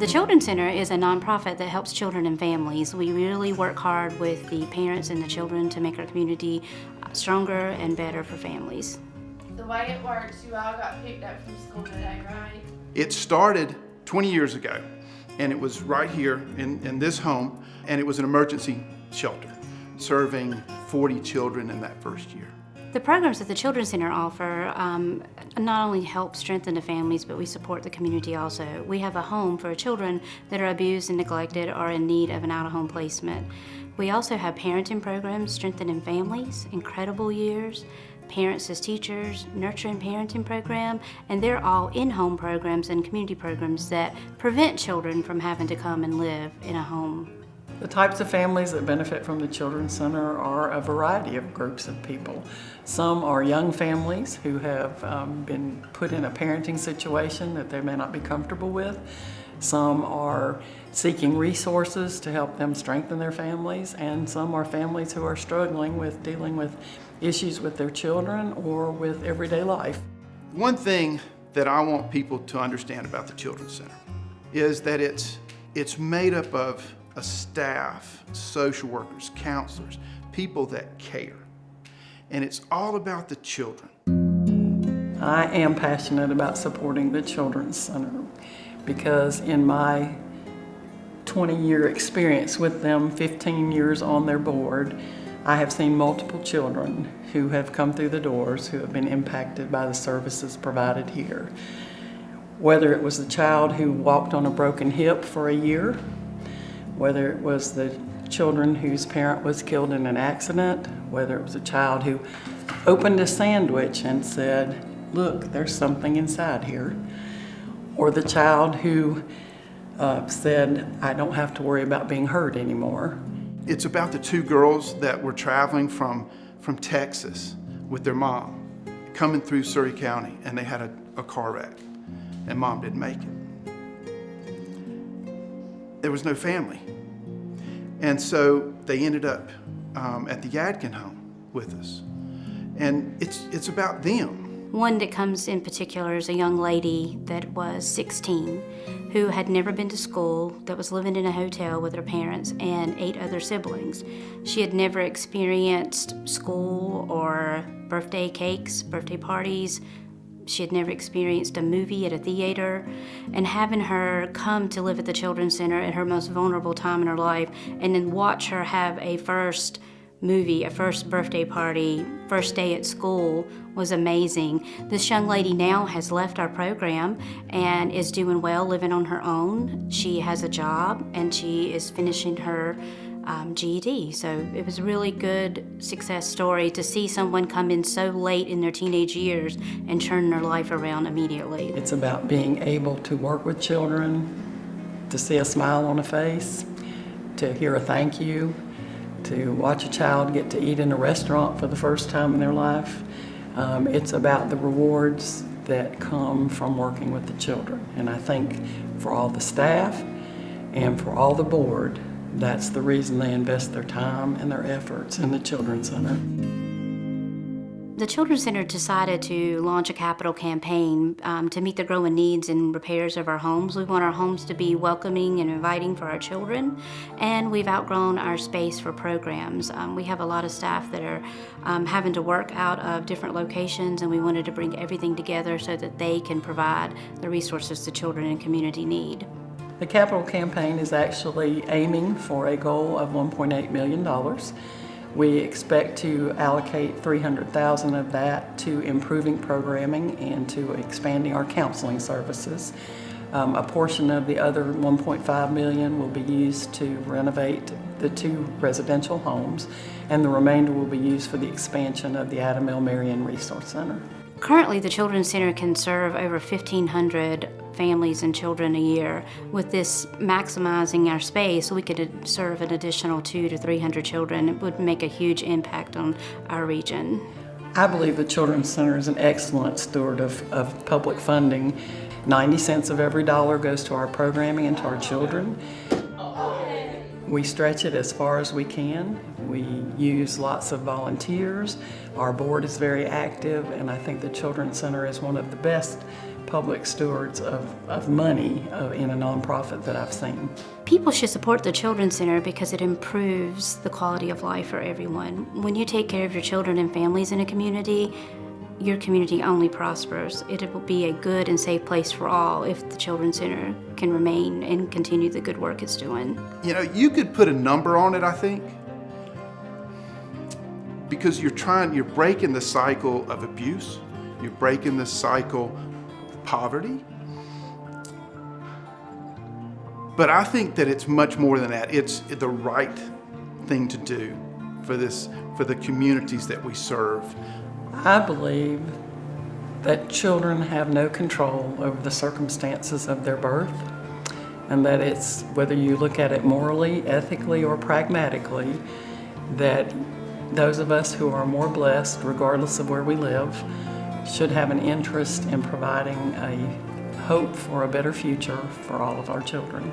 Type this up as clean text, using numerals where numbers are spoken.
Children's Center is a nonprofit that helps children and families. We really work hard with the parents and the children to make our community stronger and better for families. The way it works, you all got picked up from school today, right? It started 20 years ago, and it was right here in this home, and it was an emergency shelter, serving 40 children in that first year. The programs that the Children's Center offer not only help strengthen the families, but we support the community also. We have a home for children that are abused and neglected or in need of an out-of-home placement. We also have parenting programs, Strengthening Families, Incredible Years, Parents as Teachers, Nurturing Parenting Program, and they're all in-home programs and community programs that prevent children from having to come and live in a home. The types of families that benefit from the Children's Center are a variety of groups of people. Some are young families who have been put in a parenting situation that they may not be comfortable with. Some are seeking resources to help them strengthen their families, and some are families who are struggling with dealing with issues with their children or with everyday life. One thing that I want people to understand about the Children's Center is that it's made up of a staff, social workers, counselors, people that care. And it's all about the children. I am passionate about supporting the Children's Center because in my 20-year experience with them, 15 years on their board, I have seen multiple children who have come through the doors who have been impacted by the services provided here. Whether it was the child who walked on a broken hip for a year, whether it was the children whose parent was killed in an accident, whether it was a child who opened a sandwich and said, "Look, there's something inside here," or the child who said, "I don't have to worry about being hurt anymore." It's about the two girls that were traveling from Texas with their mom, coming through Surry County, and they had a car wreck, and mom didn't make it. There was no family. And so they ended up at the Yadkin home with us. And it's about them. One that comes in particular is a young lady that was 16 who had never been to school, that was living in a hotel with her parents and 8 other siblings. She had never experienced school or birthday cakes, birthday parties. She had never experienced a movie at a theater, and having her come to live at the Children's Center at her most vulnerable time in her life, and then watch her have a first movie, a first birthday party, first day at school was amazing. This young lady now has left our program and is doing well, living on her own. She has a job and she is finishing her GED. So it was a really good success story to see someone come in so late in their teenage years and turn their life around immediately. It's about being able to work with children, to see a smile on a face, to hear a thank you, to watch a child get to eat in a restaurant for the first time in their life. It's about the rewards that come from working with the children. And I think for all the staff and for all the board, that's the reason they invest their time and their efforts in the Children's Center. The Children's Center decided to launch a capital campaign to meet the growing needs and repairs of our homes. We want our homes to be welcoming and inviting for our children, and we've outgrown our space for programs. We have a lot of staff that are having to work out of different locations, and we wanted to bring everything together so that they can provide the resources the children and community need. The capital campaign is actually aiming for a goal of $1.8 million. We expect to allocate $300,000 of that to improving programming and to expanding our counseling services. A portion of the other $1.5 million will be used to renovate the 2 residential homes, and the remainder will be used for the expansion of the Adam L. Marion Resource Center. Currently, the Children's Center can serve over 1,500 families and children a year. With this maximizing our space, we could serve an additional 200 to 300 children. It would make a huge impact on our region. I believe the Children's Center is an excellent steward of public funding. 90 cents of every dollar goes to our programming and to our children. We stretch it as far as we can. We use lots of volunteers. Our board is very active, and I think the Children's Center is one of the best public stewards of money in a nonprofit that I've seen. People should support the Children's Center because it improves the quality of life for everyone. When you take care of your children and families in a community, your community only prospers. It will be a good and safe place for all if the Children's Center can remain and continue the good work it's doing. You know, you could put a number on it, I think, because you're breaking the cycle of abuse, you're breaking the cycle of poverty. But I think that it's much more than that. It's the right thing to do for the communities that we serve. I believe that children have no control over the circumstances of their birth, and that it's, whether you look at it morally, ethically, or pragmatically, that those of us who are more blessed, regardless of where we live, should have an interest in providing a hope for a better future for all of our children.